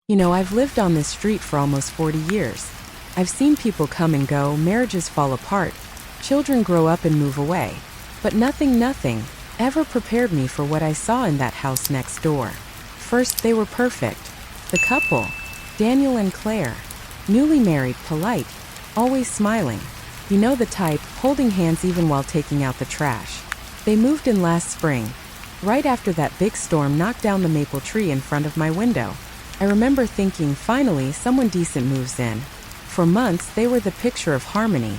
I've lived on this street for almost 40 years. I've seen people come and go, marriages fall apart, children grow up and move away. But nothing, ever prepared me for what I saw in that house next door. First, they were perfect. The couple, Daniel and Claire, newly married, polite, always smiling. You know the type, holding hands even while taking out the trash. They moved in last spring, right after that big storm knocked down the maple tree in front of my window. I remember thinking, finally, someone decent moves in. For months, they were the picture of harmony.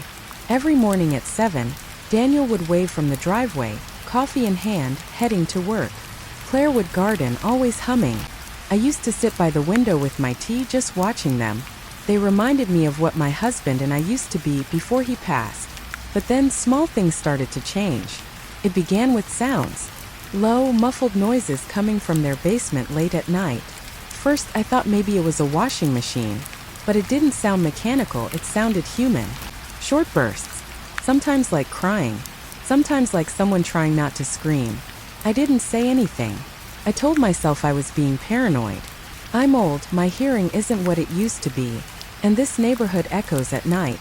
Every morning at 7, Daniel would wave from the driveway, coffee in hand, heading to work. Claire would garden, always humming. I used to sit by the window with my tea just watching them. They reminded me of what my husband and I used to be before he passed. But then small things started to change. It began with sounds. Low, muffled noises coming from their basement late at night. First, I thought maybe it was a washing machine, but it didn't sound mechanical, it sounded human. Short bursts, sometimes like crying, sometimes like someone trying not to scream. I didn't say anything. I told myself I was being paranoid. I'm old, my hearing isn't what it used to be, and this neighborhood echoes at night.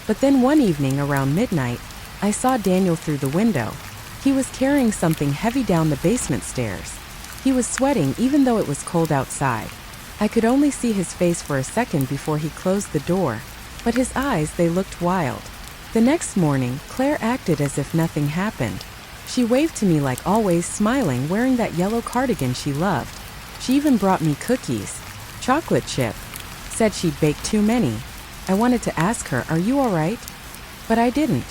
But then one evening around midnight, I saw Daniel through the window. He was carrying something heavy down the basement stairs. He was sweating even though it was cold outside. I could only see his face for a second before he closed the door, but his eyes, they looked wild. The next morning, Claire acted as if nothing happened. She waved to me like always, smiling, wearing that yellow cardigan she loved. She even brought me cookies. Chocolate chip. Said she'd baked too many. I wanted to ask her, "Are you all right?" But I didn't.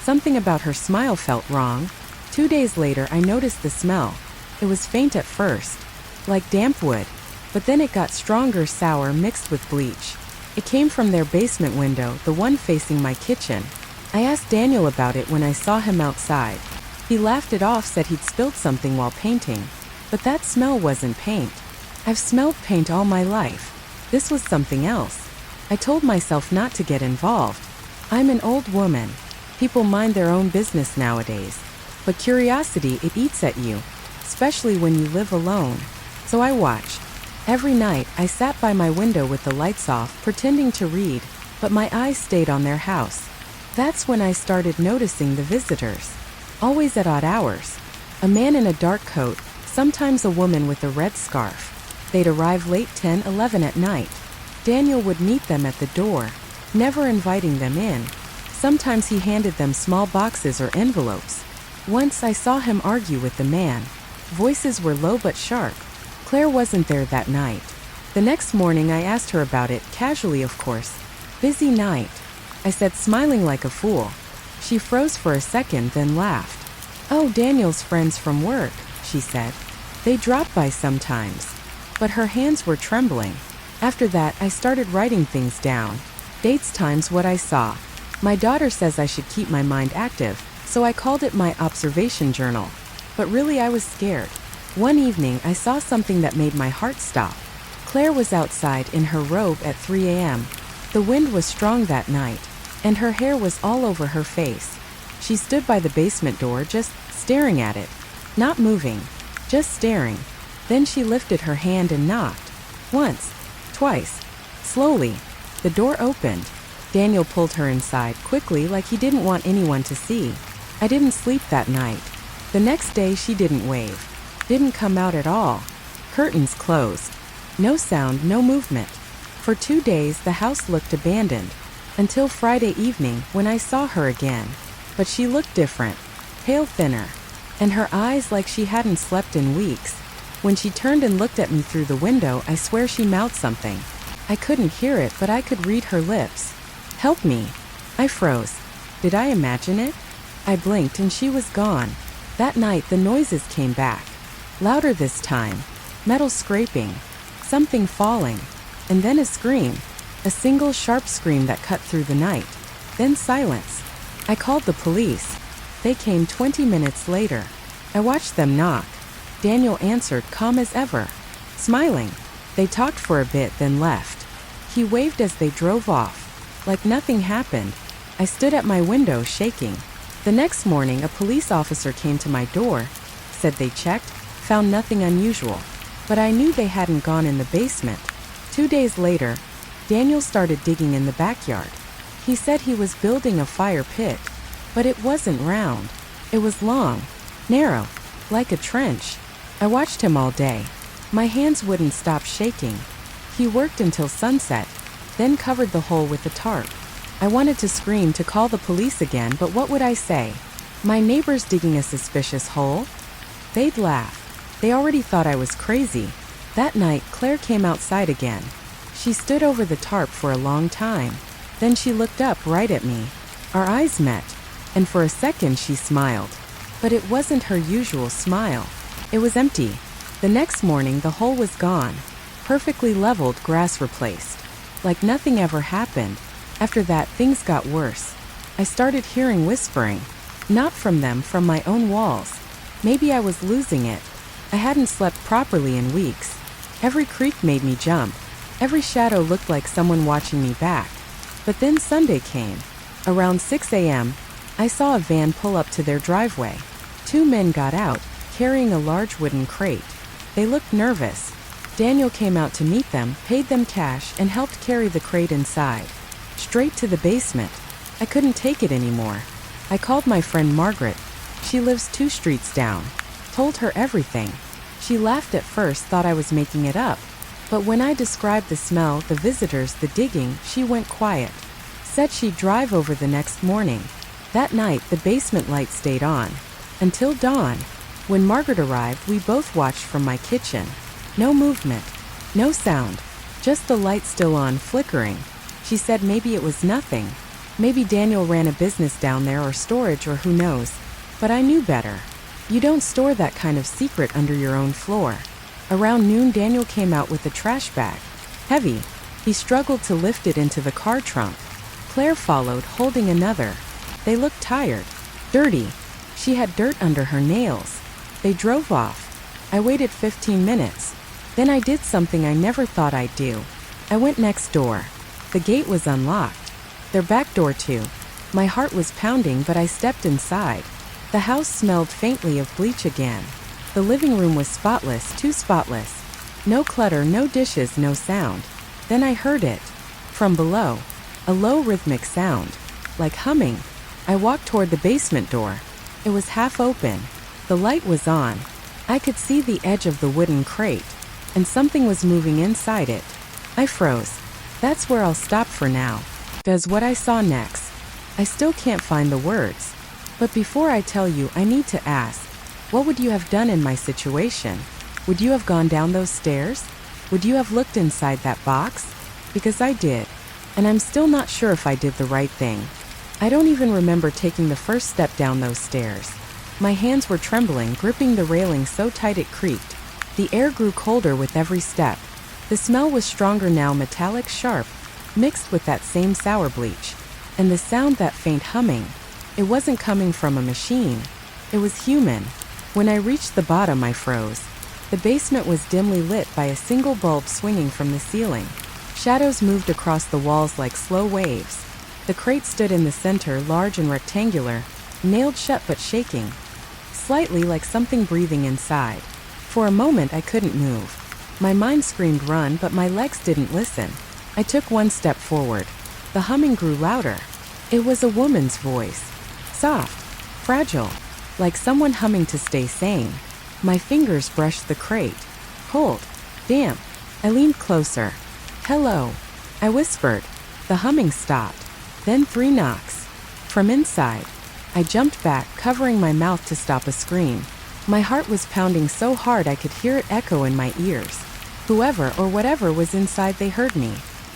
Something about her smile felt wrong. 2 days later, I noticed the smell. It was faint at first, like damp wood, but then it got stronger, sour, mixed with bleach. It came from their basement window, the one facing my kitchen. I asked Daniel about it when I saw him outside. He laughed it off, said he'd spilled something while painting. But that smell wasn't paint. I've smelled paint all my life. This was something else. I told myself not to get involved. I'm an old woman. People mind their own business nowadays. But curiosity, it eats at you, especially when you live alone. So I watched. Every night, I sat by my window with the lights off, pretending to read, but my eyes stayed on their house. That's when I started noticing the visitors. Always at odd hours. A man in a dark coat, sometimes a woman with a red scarf. They'd arrive late 10, 11 at night. Daniel would meet them at the door, never inviting them in. Sometimes he handed them small boxes or envelopes. Once I saw him argue with the man. Voices were low but sharp. Claire wasn't there that night. The next morning I asked her about it, casually of course. "Busy night," I said, smiling like a fool. She froze for a second, then laughed. "Oh, Daniel's friends from work," she said. "They drop by sometimes." But her hands were trembling. After that, I started writing things down. Dates, times, what I saw. My daughter says I should keep my mind active, so I called it my observation journal. But really, I was scared. One evening, I saw something that made my heart stop. Claire was outside in her robe at 3 a.m. The wind was strong that night, and her hair was all over her face. She stood by the basement door, just staring at it. Not moving, just staring. Then she lifted her hand and knocked. Once, twice, slowly. The door opened. Daniel pulled her inside quickly, like he didn't want anyone to see. I didn't sleep that night. The next day, she didn't wave. Didn't come out at all. Curtains closed. No sound, no movement. For 2 days, the house looked abandoned. Until Friday evening, when I saw her again. But she looked different. Pale, thinner. And her eyes like she hadn't slept in weeks. When she turned and looked at me through the window, I swear she mouthed something. I couldn't hear it, but I could read her lips. "Help me." I froze. Did I imagine it? I blinked and she was gone. That night, the noises came back. Louder this time. Metal scraping. Something falling. And then a scream. A single sharp scream that cut through the night. Then silence. I called the police. They came 20 minutes later. I watched them knock. Daniel answered, calm as ever. Smiling. They talked for a bit, then left. He waved as they drove off. Like nothing happened. I stood at my window, shaking. The next morning, a police officer came to my door, said they checked, found nothing unusual. But I knew they hadn't gone in the basement. 2 days later, Daniel started digging in the backyard. He said he was building a fire pit, but it wasn't round. It was long, narrow, like a trench. I watched him all day. My hands wouldn't stop shaking. He worked until sunset, then covered the hole with a tarp. I wanted to scream to call the police again, but what would I say? My neighbors digging a suspicious hole? They'd laugh. They already thought I was crazy. That night, Claire came outside again. She stood over the tarp for a long time. Then she looked up right at me. Our eyes met, and for a second she smiled. But it wasn't her usual smile. It was empty. The next morning, the hole was gone. Perfectly leveled, grass replaced. Like nothing ever happened. After that, things got worse. I started hearing whispering. Not from them, from my own walls. Maybe I was losing it. I hadn't slept properly in weeks. Every creak made me jump. Every shadow looked like someone watching me back. But then Sunday came. Around 6 a.m., I saw a van pull up to their driveway. 2 men got out, carrying a large wooden crate. They looked nervous. Daniel came out to meet them, paid them cash, and helped carry the crate inside. Straight to the basement. I couldn't take it anymore. I called my friend Margaret. She lives 2 streets down. Told her everything. She laughed at first, thought I was making it up. But when I described the smell, the visitors, the digging, she went quiet. Said she'd drive over the next morning. That night, the basement light stayed on. Until dawn. When Margaret arrived, we both watched from my kitchen. No movement. No sound. Just the light still on, flickering. She said maybe it was nothing. Maybe Daniel ran a business down there, or storage, or who knows. But I knew better. You don't store that kind of secret under your own floor. Around noon, Daniel came out with a trash bag. Heavy. He struggled to lift it into the car trunk. Claire followed, holding another. They looked tired. Dirty. She had dirt under her nails. They drove off. I waited 15 minutes. Then I did something I never thought I'd do. I went next door. The gate was unlocked. Their back door too. My heart was pounding, but I stepped inside. The house smelled faintly of bleach again. The living room was spotless, too spotless. No clutter, no dishes, no sound. Then I heard it. From below. A low rhythmic sound. Like humming. I walked toward the basement door. It was half open. The light was on. I could see the edge of the wooden crate. And something was moving inside it. I froze. That's where I'll stop for now. Does what I saw next. I still can't find the words. But before I tell you, I need to ask. What would you have done in my situation? Would you have gone down those stairs? Would you have looked inside that box? Because I did. And I'm still not sure if I did the right thing. I don't even remember taking the first step down those stairs. My hands were trembling, gripping the railing so tight it creaked. The air grew colder with every step. The smell was stronger now, metallic, sharp, mixed with that same sour bleach. And the sound, that faint humming. It wasn't coming from a machine. It was human. When I reached the bottom, I froze. The basement was dimly lit by a single bulb swinging from the ceiling. Shadows moved across the walls like slow waves. The crate stood in the center, large and rectangular, nailed shut but shaking. Slightly, like something breathing inside. For a moment I couldn't move. My mind screamed run, but my legs didn't listen. I took one step forward. The humming grew louder. It was a woman's voice. Soft. Fragile. Like someone humming to stay sane. My fingers brushed the crate. Cold. Damp. I leaned closer. Hello. I whispered. The humming stopped. Then 3 knocks. From inside. I jumped back, covering my mouth to stop a scream. My heart was pounding so hard I could hear it echo in my ears. Whoever or whatever was inside, they heard me.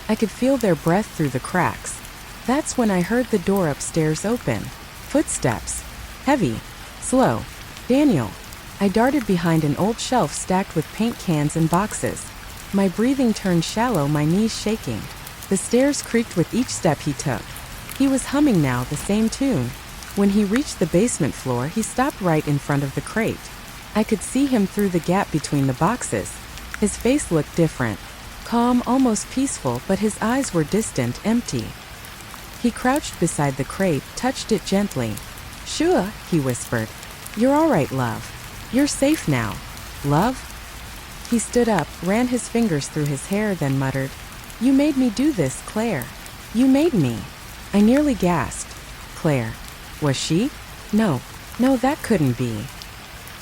I could feel their breath through the cracks. That's when I heard the door upstairs open. Footsteps. Heavy. Slow. Daniel. I darted behind an old shelf stacked with paint cans and boxes. My breathing turned shallow, my knees shaking. The stairs creaked with each step he took. He was humming now, the same tune. When he reached the basement floor, he stopped right in front of the crate. I could see him through the gap between the boxes. His face looked different. Calm, almost peaceful, but his eyes were distant, empty. He crouched beside the crate, touched it gently. "Shua," he whispered. "You're all right, love. You're safe now. Love?" He stood up, ran his fingers through his hair, then muttered, "You made me do this, Claire. You made me." I nearly gasped. Claire. Was she? No, that couldn't be.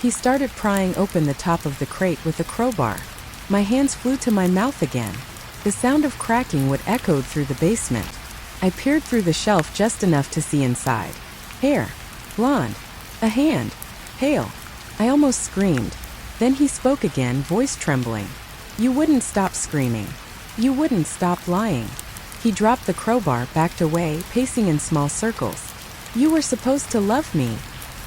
He started prying open the top of the crate with a crowbar. My hands flew to my mouth again. The sound of cracking would echoed through the basement. I peered through the shelf just enough to see inside. Hair. Blonde. A hand. Pale. I almost screamed. Then he spoke again, voice trembling. "You wouldn't stop screaming. You wouldn't stop lying." He dropped the crowbar, backed away, pacing in small circles. "You were supposed to love me,"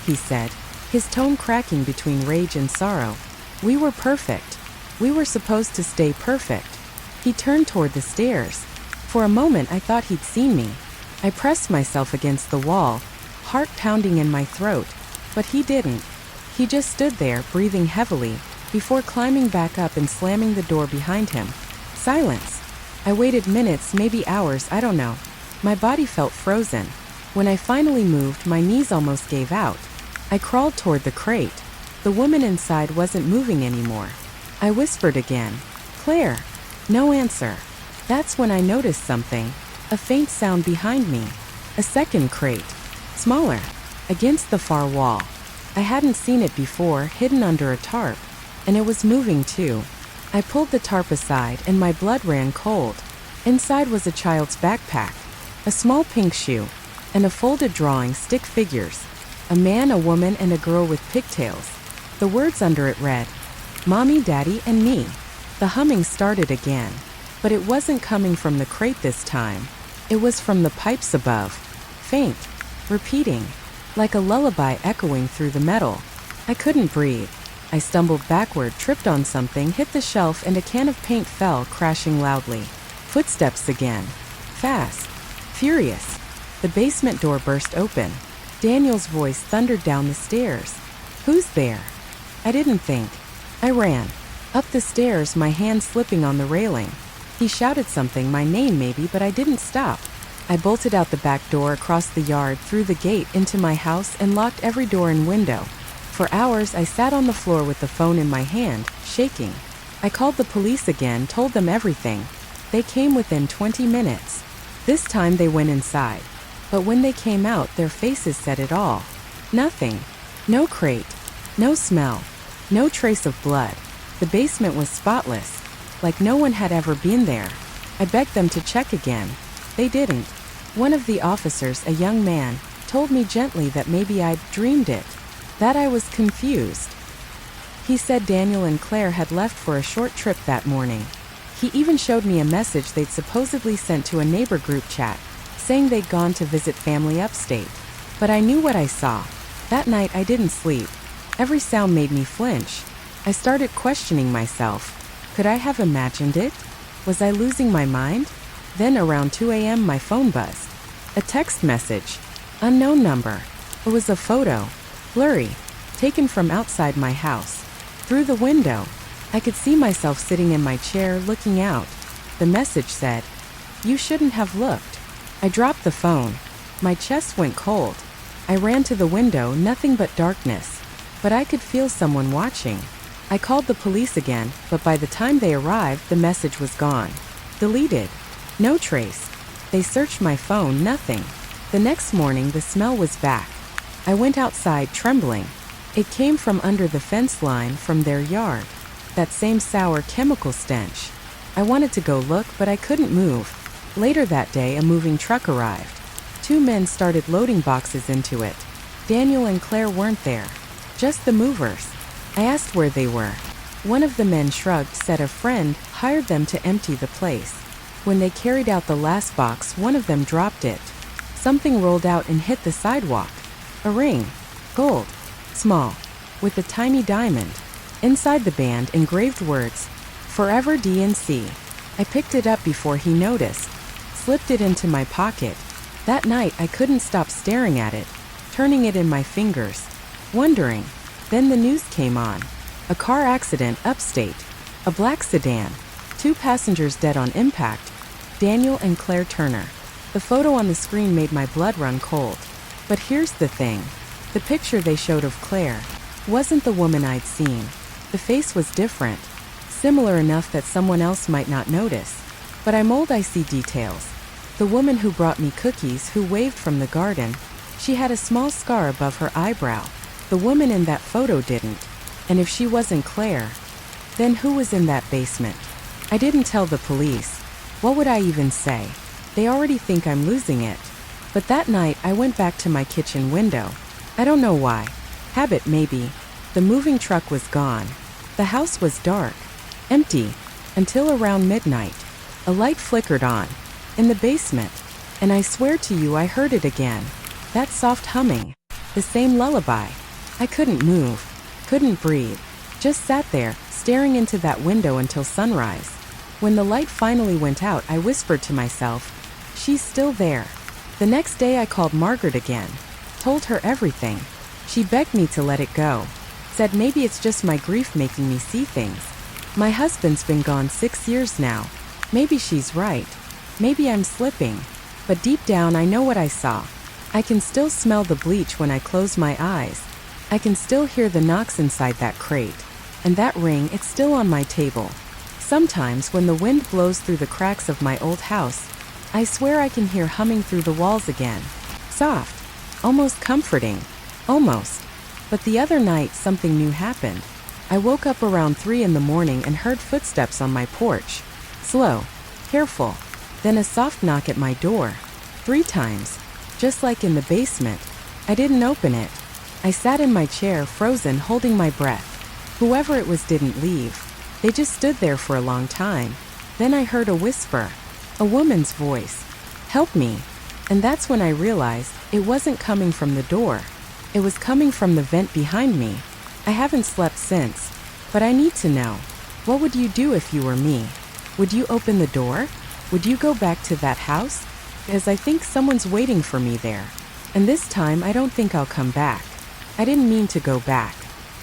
he said, his tone cracking between rage and sorrow. "We were perfect. We were supposed to stay perfect." He turned toward the stairs. For a moment I thought he'd seen me. I pressed myself against the wall, heart pounding in my throat, but he didn't. He just stood there, breathing heavily, before climbing back up and slamming the door behind him. Silence. I waited minutes, maybe hours, I don't know. My body felt frozen. When I finally moved, my knees almost gave out. I crawled toward the crate. The woman inside wasn't moving anymore. I whispered again, "Claire." No answer. That's when I noticed something. A faint sound behind me. A second crate. Smaller. Against the far wall. I hadn't seen it before, hidden under a tarp. And it was moving too. I pulled the tarp aside and my blood ran cold. Inside was a child's backpack. A small pink shoe. And a folded drawing, stick figures. A man, a woman, and a girl with pigtails. The words under it read, "Mommy, Daddy, and me." The humming started again. But it wasn't coming from the crate this time. It was from the pipes above. Faint. Repeating. Like a lullaby echoing through the metal. I couldn't breathe. I stumbled backward, tripped on something, hit the shelf, and a can of paint fell, crashing loudly. Footsteps again. Fast. Furious. The basement door burst open. Daniel's voice thundered down the stairs. "Who's there?" I didn't think. I ran. Up the stairs, my hand slipping on the railing. He shouted something, my name maybe, but I didn't stop. I bolted out the back door, across the yard, through the gate, into my house, and locked every door and window. For hours I sat on the floor with the phone in my hand, shaking. I called the police again, told them everything. They came within 20 minutes. This time they went inside. But when they came out, their faces said it all. Nothing. No crate. No smell. No trace of blood. The basement was spotless, like no one had ever been there. I begged them to check again. They didn't. One of the officers, a young man, told me gently that maybe I'd dreamed it, that I was confused. He said Daniel and Claire had left for a short trip that morning. He even showed me a message they'd supposedly sent to a neighbor group chat, saying they'd gone to visit family upstate. But I knew what I saw. That night I didn't sleep. Every sound made me flinch. I started questioning myself. Could I have imagined it? Was I losing my mind? Then around 2 a.m. my phone buzzed. A text message. Unknown number. It was a photo. Blurry. Taken from outside my house. Through the window. I could see myself sitting in my chair, looking out. The message said, "You shouldn't have looked." I dropped the phone. My chest went cold. I ran to the window, nothing but darkness. But I could feel someone watching. I called the police again, but by the time they arrived, the message was gone. Deleted. No trace. They searched my phone, nothing. The next morning, the smell was back. I went outside, trembling. It came from under the fence line, from their yard. That same sour chemical stench. I wanted to go look, but I couldn't move. Later that day, a moving truck arrived. 2 men started loading boxes into it. Daniel and Claire weren't there. Just the movers. I asked where they were. One of the men shrugged, said a friend hired them to empty the place. When they carried out the last box, one of them dropped it. Something rolled out and hit the sidewalk. A ring. Gold. Small. With a tiny diamond. Inside the band, engraved words, "Forever DNC." I picked it up before he noticed. Slipped it into my pocket. That night I couldn't stop staring at it, turning it in my fingers, wondering. Then the news came on. A car accident upstate. A black sedan. 2 passengers dead on impact. Daniel and Claire Turner. The photo on the screen made my blood run cold. But here's the thing. The picture they showed of Claire wasn't the woman I'd seen. The face was different. similar enough that someone else might not notice. But I see details. The woman who brought me cookies who waved from the garden, she had a small scar above her eyebrow. The woman in that photo didn't. And if she wasn't Claire, then who was in that basement? I didn't tell the police. What would I even say? They already think I'm losing it. But that night I went back to my kitchen window. I don't know why. Habit maybe. The moving truck was gone. The house was dark. Empty. Until around midnight. A light flickered on. In the basement. And I swear to you I heard it again. That soft humming. The same lullaby. I couldn't move. Couldn't breathe. Just sat there, staring into that window until sunrise. When the light finally went out, I whispered to myself, "She's still there." The next day I called Margaret again. Told her everything. She begged me to let it go. Said maybe it's just my grief making me see things. My husband's been gone 6 years now. Maybe she's right. Maybe I'm slipping. But deep down I know what I saw. I can still smell the bleach when I close my eyes. I can still hear the knocks inside that crate. And that ring, it's still on my table. Sometimes when the wind blows through the cracks of my old house, I swear I can hear humming through the walls again. Soft. Almost comforting. Almost. But the other night something new happened. I woke up around 3 in the morning and heard footsteps on my porch. Slow. Careful. Then a soft knock at my door. 3 times. Just like in the basement. I didn't open it. I sat in my chair, frozen, holding my breath. Whoever it was didn't leave. They just stood there for a long time. Then I heard a whisper. A woman's voice. "Help me." And that's when I realized it wasn't coming from the door. It was coming from the vent behind me. I haven't slept since. But I need to know. What would you do if you were me? Would you open the door? Would you go back to that house? Because I think someone's waiting for me there. And this time I don't think I'll come back. I didn't mean to go back.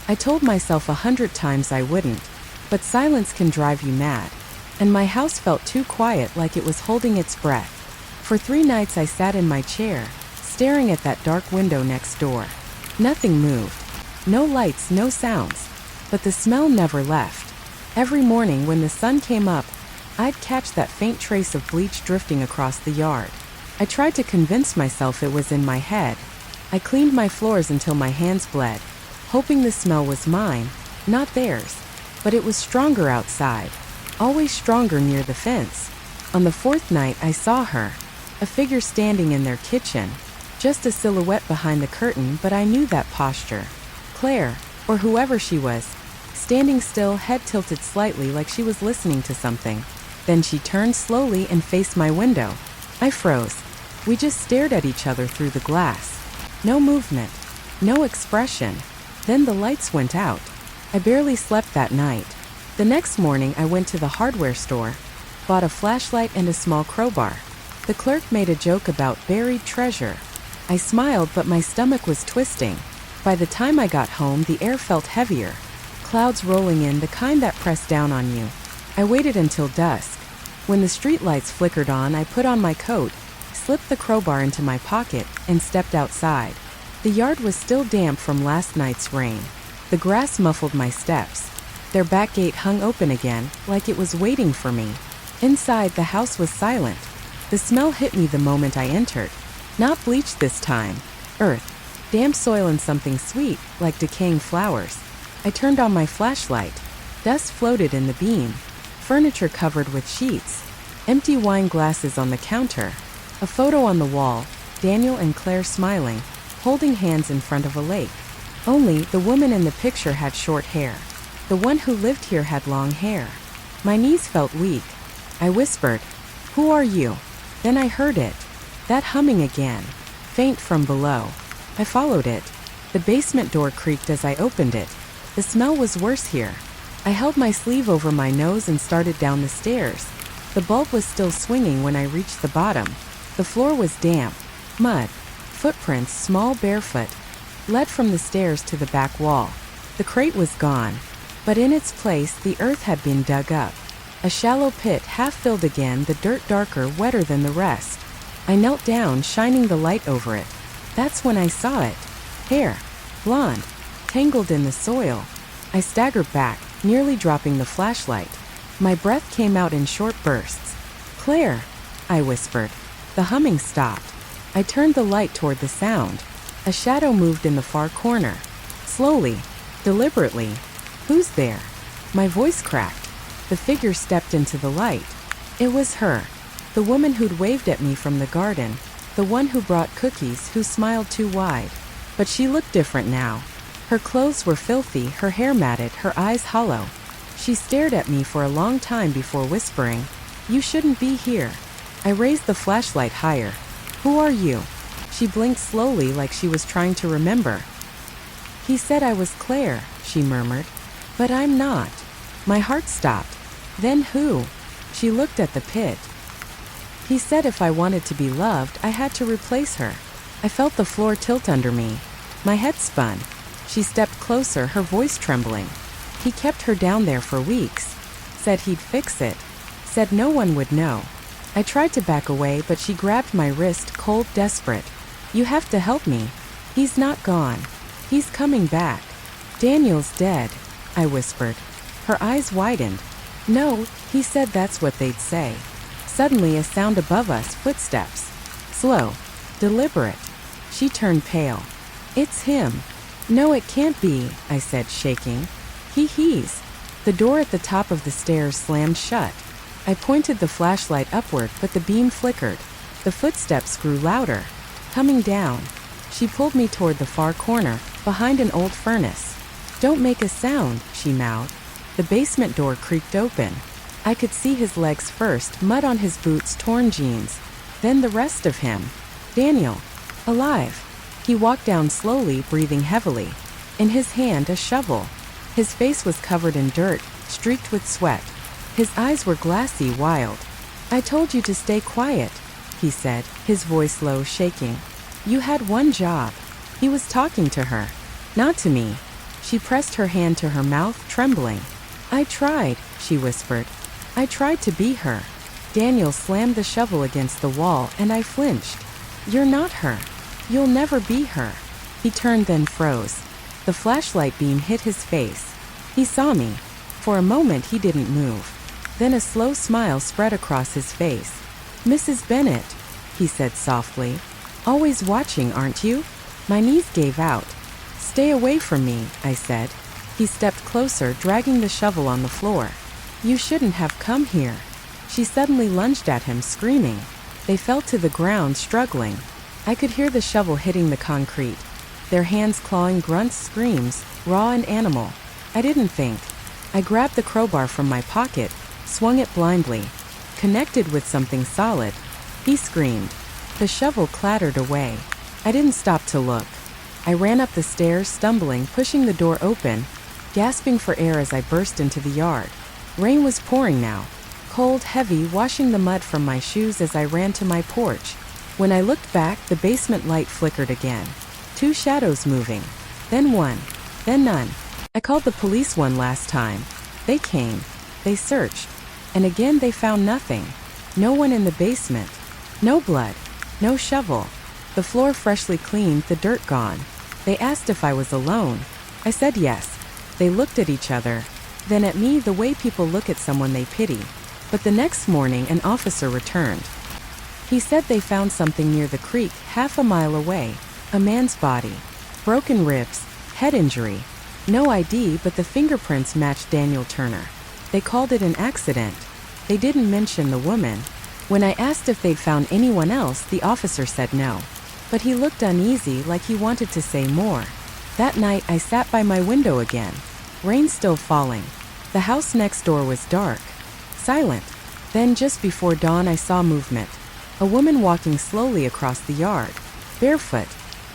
I told myself 100 times I wouldn't. But silence can drive you mad. And my house felt too quiet, like it was holding its breath. For 3 nights I sat in my chair, staring at that dark window next door. Nothing moved. No lights, no sounds. But the smell never left. Every morning when the sun came up, I'd catch that faint trace of bleach drifting across the yard. I tried to convince myself it was in my head. I cleaned my floors until my hands bled, hoping the smell was mine, not theirs. But it was stronger outside. Always stronger near the fence. On the 4th night I saw her. A figure standing in their kitchen. Just a silhouette behind the curtain, but I knew that posture. Claire, or whoever she was, standing still, head tilted slightly like she was listening to something. Then she turned slowly and faced my window. I froze. We just stared at each other through the glass. No movement. No expression. Then the lights went out. I barely slept that night. The next morning I went to the hardware store, bought a flashlight and a small crowbar. The clerk made a joke about buried treasure. I smiled, but my stomach was twisting. By the time I got home, the air felt heavier. Clouds rolling in, the kind that press down on you. I waited until dusk. When the streetlights flickered on, I put on my coat, slipped the crowbar into my pocket, and stepped outside. The yard was still damp from last night's rain. The grass muffled my steps. Their back gate hung open again, like it was waiting for me. Inside, the house was silent. The smell hit me the moment I entered. Not bleach this time. Earth. Damp soil and something sweet, like decaying flowers. I turned on my flashlight. Dust floated in the beam. Furniture covered with sheets. Empty wine glasses on the counter. A photo on the wall, Daniel and Claire smiling, holding hands in front of a lake. Only, the woman in the picture had short hair. The one who lived here had long hair. My knees felt weak. I whispered, "Who are you?" Then I heard it. That humming again. Faint from below. I followed it. The basement door creaked as I opened it. The smell was worse here. I held my sleeve over my nose and started down the stairs. The bulb was still swinging when I reached the bottom. The floor was damp. Mud. Footprints, small, barefoot, led from the stairs to the back wall. The crate was gone. But in its place, the earth had been dug up. A shallow pit, half filled again, the dirt darker, wetter than the rest. I knelt down, shining the light over it. That's when I saw it. Hair. Blonde. Tangled in the soil. I staggered back, nearly dropping the flashlight. My breath came out in short bursts. "Claire," I whispered. The humming stopped. I turned the light toward the sound. A shadow moved in the far corner. Slowly, deliberately. "Who's there?" My voice cracked. The figure stepped into the light. It was her. The woman who'd waved at me from the garden. The one who brought cookies, who smiled too wide. But she looked different now. Her clothes were filthy, her hair matted, her eyes hollow. She stared at me for a long time before whispering, "You shouldn't be here." I raised the flashlight higher. "Who are you?" She blinked slowly like she was trying to remember. "He said I was Claire," she murmured. "But I'm not." My heart stopped. "Then who?" She looked at the pit. "He said if I wanted to be loved, I had to replace her." I felt the floor tilt under me. My head spun. She stepped closer, her voice trembling. "He kept her down there for weeks. Said he'd fix it. Said no one would know." I tried to back away, but she grabbed my wrist, cold, desperate. "You have to help me. He's not gone. He's coming back. Daniel's dead," I whispered. Her eyes widened. "No," he said, "that's what they'd say." Suddenly a sound above us, footsteps. Slow. Deliberate. She turned pale. "It's him." "No, it can't be," I said, shaking. He's. The door at the top of the stairs slammed shut. I pointed the flashlight upward, but the beam flickered. The footsteps grew louder. Coming down. She pulled me toward the far corner, behind an old furnace. "Don't make a sound," she mouthed. The basement door creaked open. I could see his legs first, mud on his boots, torn jeans. Then the rest of him. Daniel. Alive. He walked down slowly, breathing heavily. In his hand, a shovel. His face was covered in dirt, streaked with sweat. His eyes were glassy, wild. "I told you to stay quiet," he said, his voice low, shaking. "You had one job." He was talking to her. Not to me. She pressed her hand to her mouth, trembling. "I tried," she whispered. "I tried to be her." Daniel slammed the shovel against the wall, and I flinched. "You're not her. You'll never be her." He turned, then froze. The flashlight beam hit his face. He saw me. For a moment he didn't move. Then a slow smile spread across his face. "Mrs. Bennett," he said softly. "Always watching, aren't you?" My knees gave out. "Stay away from me," I said. He stepped closer, dragging the shovel on the floor. "You shouldn't have come here." She suddenly lunged at him, screaming. They fell to the ground, struggling. I could hear the shovel hitting the concrete. Their hands clawing, grunts, screams, raw and animal. I didn't think. I grabbed the crowbar from my pocket, swung it blindly. Connected with something solid. He screamed. The shovel clattered away. I didn't stop to look. I ran up the stairs, stumbling, pushing the door open, gasping for air as I burst into the yard. Rain was pouring now. Cold, heavy, washing the mud from my shoes as I ran to my porch. When I looked back, the basement light flickered again. 2 shadows moving. Then one. Then none. I called the police one last time. They came. They searched. And again they found nothing. No one in the basement. No blood. No shovel. The floor freshly cleaned, the dirt gone. They asked if I was alone. I said yes. They looked at each other. Then at me, the way people look at someone they pity. But the next morning an officer returned. He said they found something near the creek, half a mile away. A man's body. Broken ribs. Head injury. No ID, but the fingerprints matched Daniel Turner. They called it an accident. They didn't mention the woman. When I asked if they'd found anyone else, the officer said no. But he looked uneasy, like he wanted to say more. That night I sat by my window again. Rain still falling. The house next door was dark. Silent. Then just before dawn I saw movement. A woman walking slowly across the yard. Barefoot.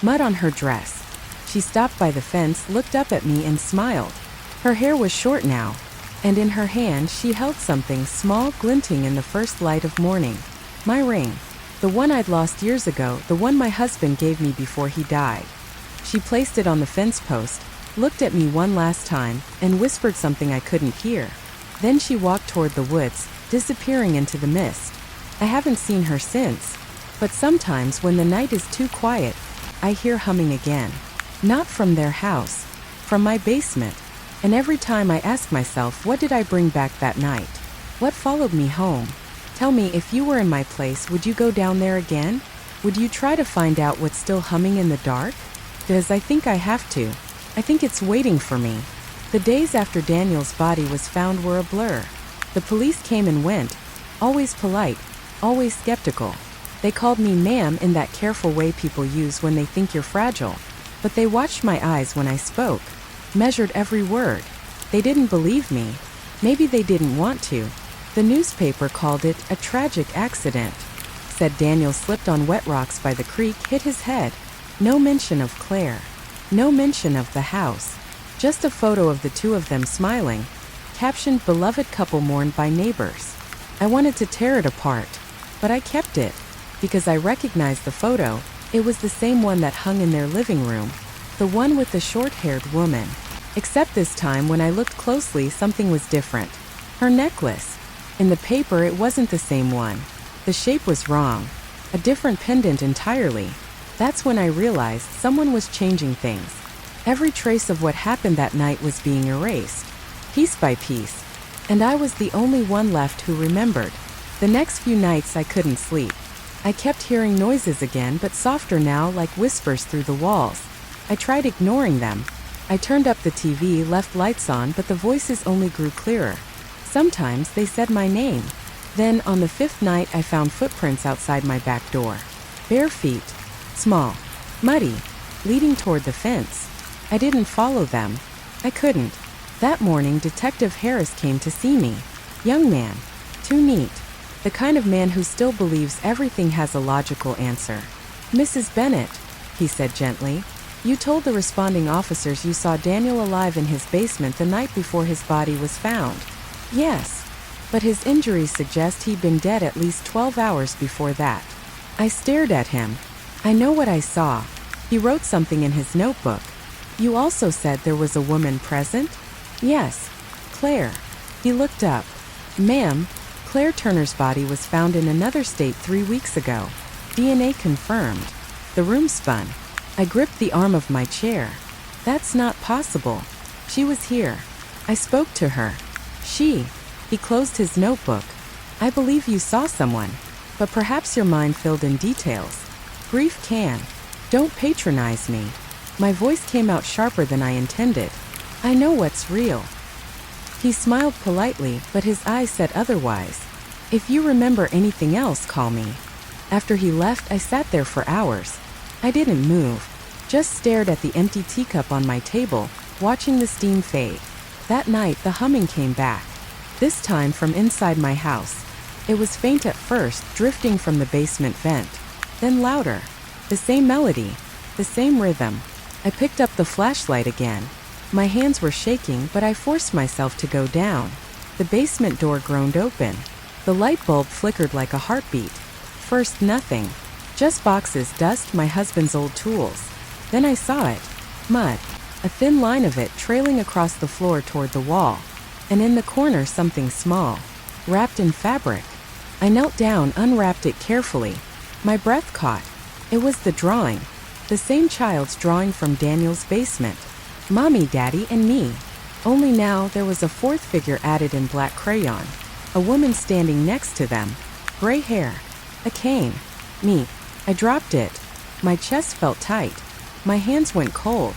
Mud on her dress. She stopped by the fence, looked up at me and smiled. Her hair was short now. And in her hand she held something small, glinting in the first light of morning. My ring. The one I'd lost years ago, the one my husband gave me before he died. She placed it on the fence post, looked at me one last time, and whispered something I couldn't hear. Then she walked toward the woods, disappearing into the mist. I haven't seen her since. But sometimes when the night is too quiet, I hear humming again. Not from their house. From my basement. And every time I ask myself, what did I bring back that night? What followed me home? Tell me, if you were in my place, would you go down there again? Would you try to find out what's still humming in the dark? Because I think I have to. I think it's waiting for me. The days after Daniel's body was found were a blur. The police came and went, always polite, always skeptical. They called me ma'am in that careful way people use when they think you're fragile. But they watched my eyes when I spoke, measured every word. They didn't believe me. Maybe they didn't want to. The newspaper called it a tragic accident. Said Daniel slipped on wet rocks by the creek, hit his head. No mention of Claire. No mention of the house. Just a photo of the two of them smiling. Captioned, beloved couple mourned by neighbors. I wanted to tear it apart, but I kept it. Because I recognized the photo. It was the same one that hung in their living room. The one with the short-haired woman. Except this time when I looked closely, something was different. Her necklace. In the paper it wasn't the same one. The shape was wrong. A different pendant entirely. That's when I realized someone was changing things. Every trace of what happened that night was being erased, piece by piece. And I was the only one left who remembered. The next few nights I couldn't sleep. I kept hearing noises again, but softer now, like whispers through the walls. I tried ignoring them. I turned up the TV, left lights on, but the voices only grew clearer. Sometimes they said my name. Then, on the fifth night, I found footprints outside my back door. Bare feet. Small. Muddy. Leading toward the fence. I didn't follow them. I couldn't. That morning, Detective Harris came to see me. Young man. Too neat. The kind of man who still believes everything has a logical answer. Mrs. Bennett, he said gently, you told the responding officers you saw Daniel alive in his basement the night before his body was found. Yes. But his injuries suggest he'd been dead at least 12 hours before that. I stared at him. I know what I saw. He wrote something in his notebook. You also said there was a woman present? Yes. Claire. He looked up. Ma'am, Claire Turner's body was found in another state 3 weeks ago. DNA confirmed. The room spun. I gripped the arm of my chair. That's not possible. She was here. I spoke to her. He closed his notebook. I believe you saw someone, but perhaps your mind filled in details. Grief can. Don't patronize me. My voice came out sharper than I intended. I know what's real. He smiled politely, but his eyes said otherwise. If you remember anything else, call me. After he left, I sat there for hours. I didn't move, just stared at the empty teacup on my table, watching the steam fade. That night, the humming came back. This time from inside my house. It was faint at first, drifting from the basement vent. Then louder. The same melody. The same rhythm. I picked up the flashlight again. My hands were shaking, but I forced myself to go down. The basement door groaned open. The light bulb flickered like a heartbeat. First, nothing. Just boxes, dust, my husband's old tools. Then I saw it. Mud. A thin line of it trailing across the floor toward the wall. And in the corner something small. Wrapped in fabric. I knelt down, unwrapped it carefully. My breath caught. It was the drawing. The same child's drawing from Daniel's basement. Mommy, Daddy, and me. Only now there was a fourth figure added in black crayon. A woman standing next to them. Gray hair. A cane. Me. I dropped it. My chest felt tight. My hands went cold.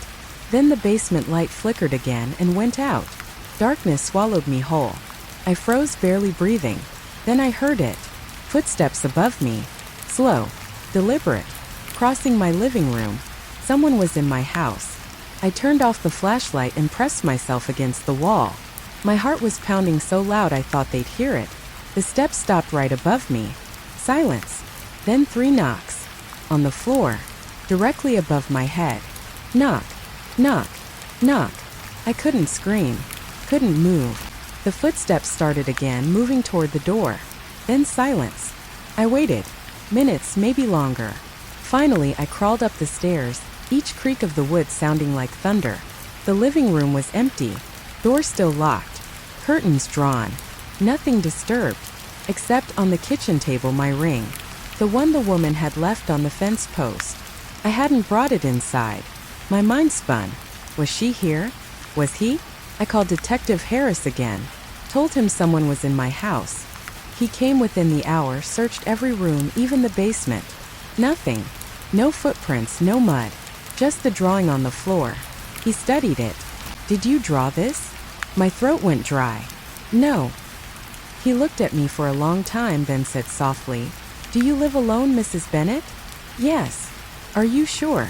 Then the basement light flickered again and went out. Darkness swallowed me whole. I froze, barely breathing. Then I heard it. Footsteps above me. Slow. Deliberate. Crossing my living room. Someone was in my house. I turned off the flashlight and pressed myself against the wall. My heart was pounding so loud I thought they'd hear it. The steps stopped right above me. Silence. Then 3 knocks. On the floor. Directly above my head. Knock. Knock. Knock. I couldn't scream. Couldn't move. The footsteps started again, moving toward the door. Then silence. I waited. Minutes, maybe longer. Finally, I crawled up the stairs, each creak of the wood sounding like thunder. The living room was empty. Door still locked. Curtains drawn. Nothing disturbed. Except on the kitchen table my ring. The one the woman had left on the fence post. I hadn't brought it inside. My mind spun. Was she here? Was he? I called Detective Harris again. Told him someone was in my house. He came within the hour, searched every room, even the basement. Nothing. No footprints, no mud. Just the drawing on the floor. He studied it. Did you draw this? My throat went dry. No. He looked at me for a long time, then said softly, Do you live alone, Mrs. Bennett? Yes. Are you sure?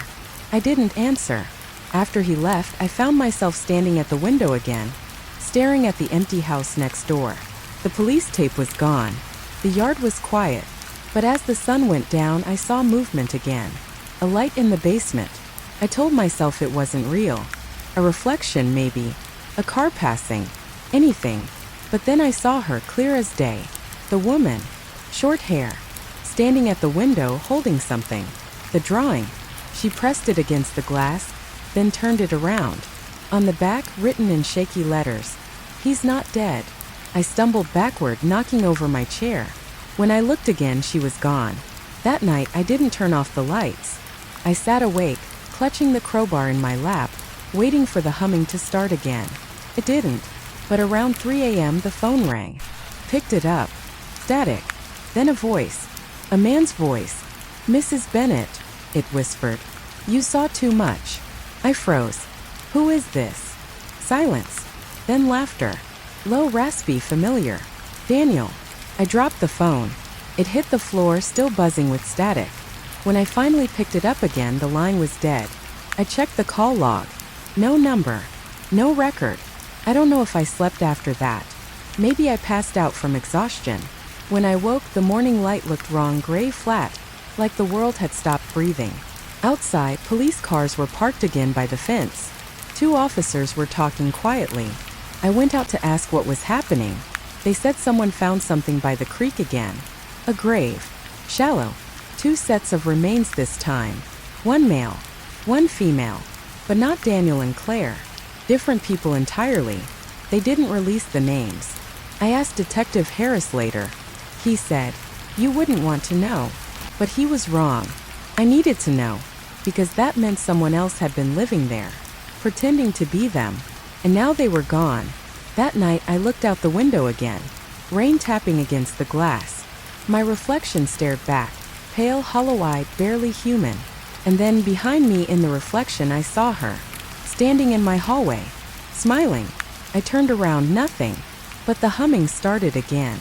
I didn't answer. After he left, I found myself standing at the window again, staring at the empty house next door. The police tape was gone. The yard was quiet. But as the sun went down, I saw movement again. A light in the basement. I told myself it wasn't real. A reflection, maybe. A car passing. Anything. But then I saw her clear as day. The woman. Short hair. Standing at the window, holding something. The drawing. She pressed it against the glass, then turned it around. On the back, written in shaky letters, He's not dead. I stumbled backward, knocking over my chair. When I looked again, she was gone. That night, I didn't turn off the lights. I sat awake, clutching the crowbar in my lap, waiting for the humming to start again. It didn't. But around 3 a.m., the phone rang. Picked it up. Static. Then a voice. A man's voice. Mrs. Bennett, it whispered. You saw too much. I froze. Who is this? Silence. Then laughter. Low, raspy, familiar. Daniel. I dropped the phone. It hit the floor, still buzzing with static. When I finally picked it up again, the line was dead. I checked the call log. No number. No record. I don't know if I slept after that. Maybe I passed out from exhaustion. When I woke, the morning light looked wrong, gray flat, like the world had stopped breathing. Outside, police cars were parked again by the fence. 2 officers were talking quietly. I went out to ask what was happening. They said someone found something by the creek again. A grave. Shallow. 2 sets of remains this time. 1 male. 1 female. But not Daniel and Claire. Different people entirely. They didn't release the names. I asked Detective Harris later. He said, You wouldn't want to know. But he was wrong. I needed to know, because that meant someone else had been living there, pretending to be them. And now they were gone. That night I looked out the window again, rain tapping against the glass. My reflection stared back, pale, hollow-eyed, barely human. And then behind me in the reflection I saw her, standing in my hallway, smiling. I turned around, nothing. But the humming started again.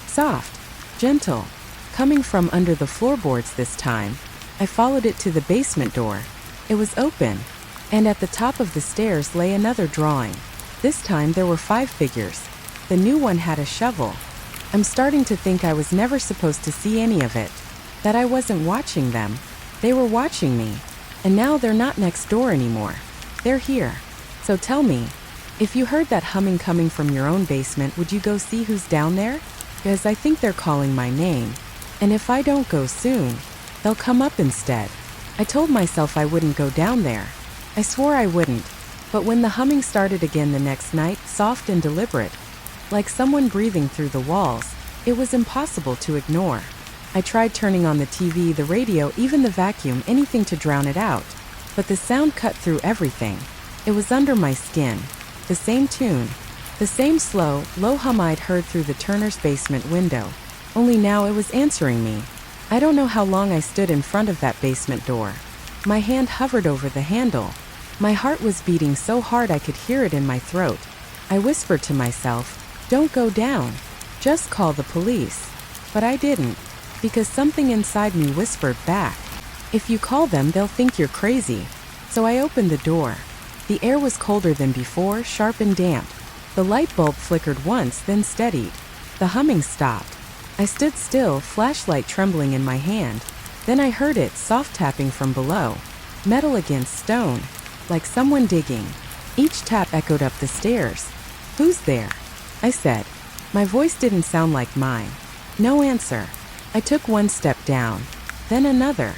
Soft, gentle, coming from under the floorboards this time. I followed it to the basement door. It was open. And at the top of the stairs lay another drawing. This time there were 5 figures. The new one had a shovel. I'm starting to think I was never supposed to see any of it. That I wasn't watching them. They were watching me. And now they're not next door anymore. They're here. So tell me, if you heard that humming coming from your own basement, would you go see who's down there? Because I think they're calling my name. And if I don't go soon, they'll come up instead. I told myself I wouldn't go down there. I swore I wouldn't, but when the humming started again the next night, soft and deliberate, like someone breathing through the walls, it was impossible to ignore. I tried turning on the TV, the radio, even the vacuum, anything to drown it out, but the sound cut through everything. It was under my skin. The same tune, the same slow, low hum I'd heard through the Turner's basement window, only now it was answering me. I don't know how long I stood in front of that basement door. My hand hovered over the handle. My heart was beating so hard I could hear it in my throat. I whispered to myself, Don't go down. Just call the police. But I didn't, because something inside me whispered back, If you call them, they'll think you're crazy. So I opened the door. The air was colder than before, sharp and damp. The light bulb flickered once, then steadied. The humming stopped. I stood still, flashlight trembling in my hand. Then I heard it, soft tapping from below. Metal against stone, like someone digging. Each tap echoed up the stairs. Who's there? I said. My voice didn't sound like mine. No answer. I took 1 step down, then another.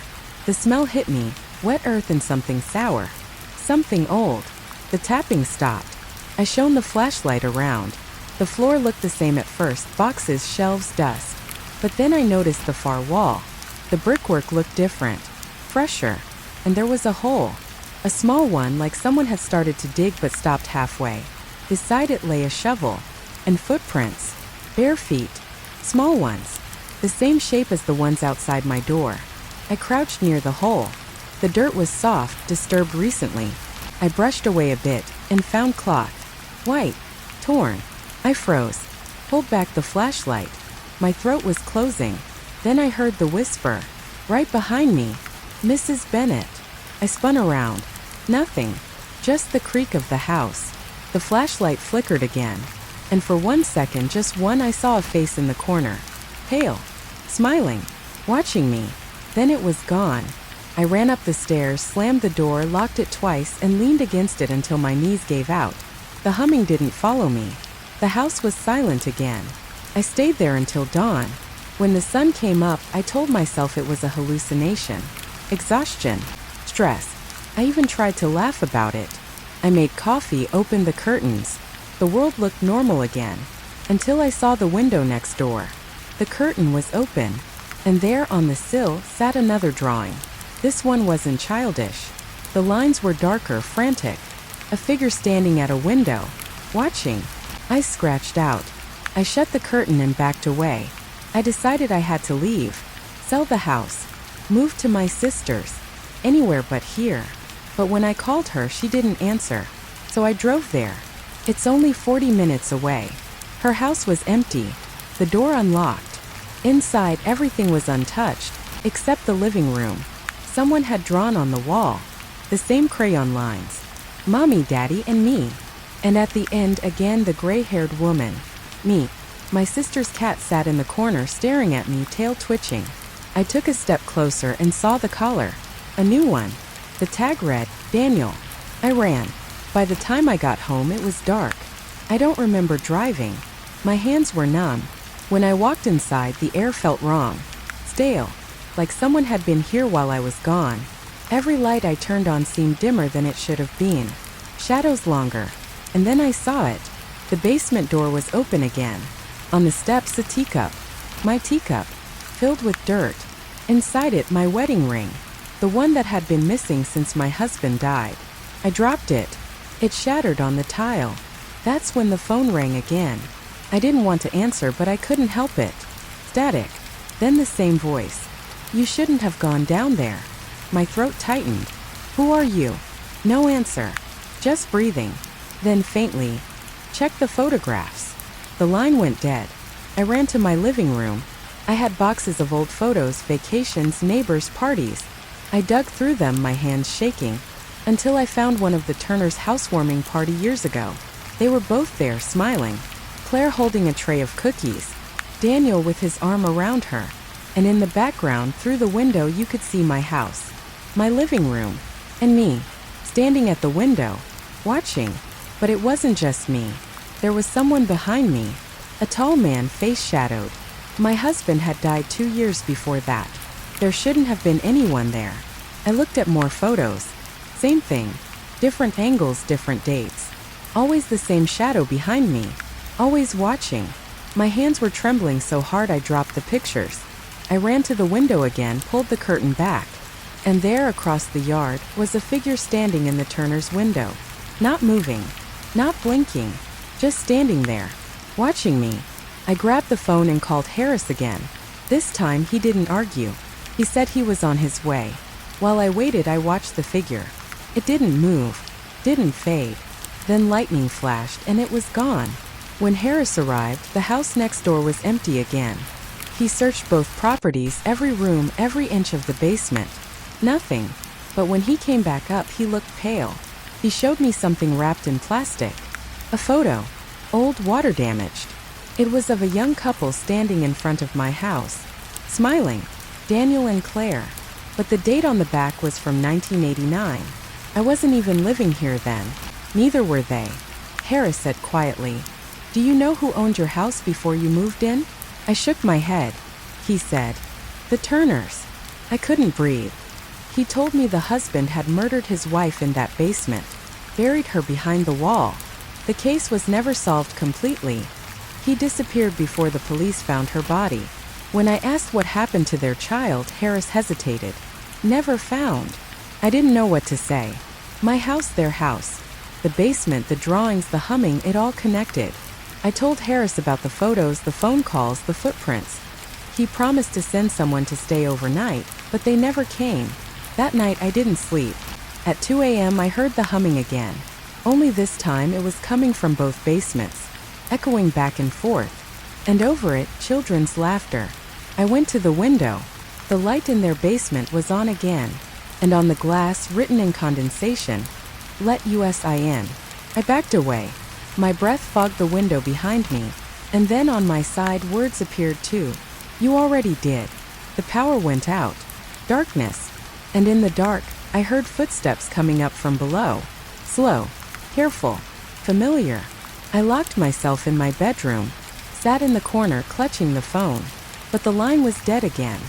The smell hit me, wet earth and something sour. Something old. The tapping stopped. I shone the flashlight around. The floor looked the same at first, boxes, shelves, dust. But then I noticed the far wall. The brickwork looked different, fresher, and there was a hole. A small one, like someone had started to dig but stopped halfway. Beside it lay a shovel. and footprints. Bare feet. Small ones. The same shape as the ones outside my door. I crouched near the hole. The dirt was soft, disturbed recently. I brushed away a bit and found cloth. White. Torn. I froze. Pulled back the flashlight. My throat was closing. Then I heard the whisper. Right behind me. Mrs. Bennet. I spun around. Nothing. Just the creak of the house. The flashlight flickered again. And for 1 second, just one, I saw a face in the corner. Pale. Smiling. Watching me. Then it was gone. I ran up the stairs, slammed the door, locked it twice, and leaned against it until my knees gave out. The humming didn't follow me. The house was silent again. I stayed there until dawn. When the sun came up, I told myself it was a hallucination. Exhaustion. Stress. I even tried to laugh about it. I made coffee, opened the curtains. The world looked normal again. Until I saw the window next door. The curtain was open. And there on the sill sat another drawing. This one wasn't childish. The lines were darker, frantic. A figure standing at a window. Watching. I scratched out. I shut the curtain and backed away. I decided I had to leave. Sell the house. Move to my sister's. Anywhere but here. But when I called her, she didn't answer. So I drove there. It's only 40 minutes away. Her house was empty. The door unlocked. Inside, everything was untouched, except the living room. Someone had drawn on the wall. The same crayon lines. Mommy, Daddy, and me. And at the end, again, the gray-haired woman. Me. My sister's cat sat in the corner staring at me, tail twitching. I took a step closer and saw the collar. A new one. The tag read, Daniel. I ran. By the time I got home, it was dark. I don't remember driving. My hands were numb. When I walked inside, the air felt wrong. Stale. Like someone had been here while I was gone. Every light I turned on seemed dimmer than it should have been. Shadows longer. And then I saw it. The basement door was open again. On the steps, a teacup. My teacup. Filled with dirt. Inside it, my wedding ring. The one that had been missing since my husband died. I dropped it. It shattered on the tile. That's when the phone rang again. I didn't want to answer, but I couldn't help it. Static. Then the same voice. You shouldn't have gone down there. My throat tightened. Who are you? No answer. Just breathing. Then faintly. Check the photographs. The line went dead. I ran to my living room. I had boxes of old photos, vacations, neighbors, parties. I dug through them, my hands shaking, until I found one of the Turners' housewarming party years ago. They were both there, smiling. Claire holding a tray of cookies. Daniel with his arm around her. And in the background, through the window, you could see my house. My living room. And me. Standing at the window. Watching. But it wasn't just me. There was someone behind me. A tall man, face shadowed. My husband had died 2 years before that. There shouldn't have been anyone there. I looked at more photos. Same thing. Different angles, different dates. Always the same shadow behind me. Always watching. My hands were trembling so hard I dropped the pictures. I ran to the window again, pulled the curtain back. And there, across the yard, was a figure standing in the Turner's window. Not moving. Not blinking. Just standing there. Watching me. I grabbed the phone and called Harris again. This time he didn't argue. He said he was on his way. While I waited, I watched the figure. It didn't move. Didn't fade. Then lightning flashed and it was gone. When Harris arrived, the house next door was empty again. He searched both properties, every room, every inch of the basement. Nothing. But when he came back up, he looked pale. He showed me something wrapped in plastic. A photo. Old, water damaged. It was of a young couple standing in front of my house. Smiling. Daniel and Claire. But the date on the back was from 1989. I wasn't even living here then. Neither were they. Harris said quietly, "Do you know who owned your house before you moved in?" I shook my head. He said, "The Turners." I couldn't breathe. He told me the husband had murdered his wife in that basement, buried her behind the wall. The case was never solved completely. He disappeared before the police found her body. When I asked what happened to their child, Harris hesitated. Never found. I didn't know what to say. My house, their house. The basement, the drawings, the humming, it all connected. I told Harris about the photos, the phone calls, the footprints. He promised to send someone to stay overnight, but they never came. That night I didn't sleep. At 2 a.m. I heard the humming again. Only this time it was coming from both basements, echoing back and forth. And over it, children's laughter. I went to the window. The light in their basement was on again. And on the glass, written in condensation, "Let us in." I backed away. My breath fogged the window behind me. And then on my side, words appeared too. "You already did." The power went out. Darkness. And in the dark, I heard footsteps coming up from below. Slow. Careful. Familiar. I locked myself in my bedroom. Sat in the corner clutching the phone. But the line was dead again.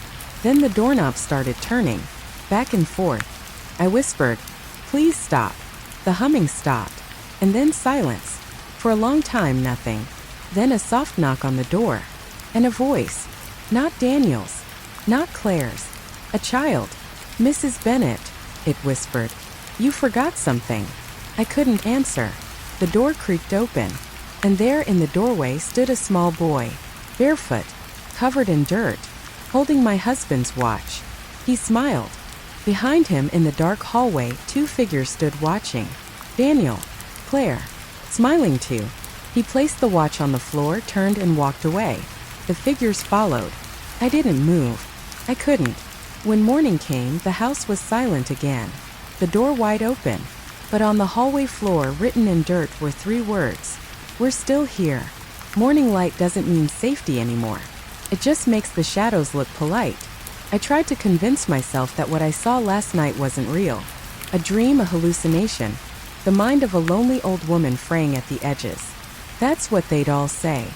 Then the doorknob started turning. Back and forth. I whispered, "Please stop." The humming stopped. And then silence. For a long time, nothing. Then a soft knock on the door. And a voice. Not Daniel's. Not Claire's. A child. "Mrs. Bennett," it whispered. "You forgot something." I couldn't answer. The door creaked open. And there in the doorway stood a small boy. Barefoot. Covered in dirt. Holding my husband's watch. He smiled. Behind him in the dark hallway, two figures stood watching. Daniel. Claire. Smiling too. He placed the watch on the floor, turned and walked away. The figures followed. I didn't move. I couldn't. When morning came, the house was silent again. The door wide open. But on the hallway floor, written in dirt, were 3 words. "We're still here." Morning light doesn't mean safety anymore. It just makes the shadows look polite. I tried to convince myself that what I saw last night wasn't real. A dream, a hallucination. The mind of a lonely old woman fraying at the edges. That's what they'd all say.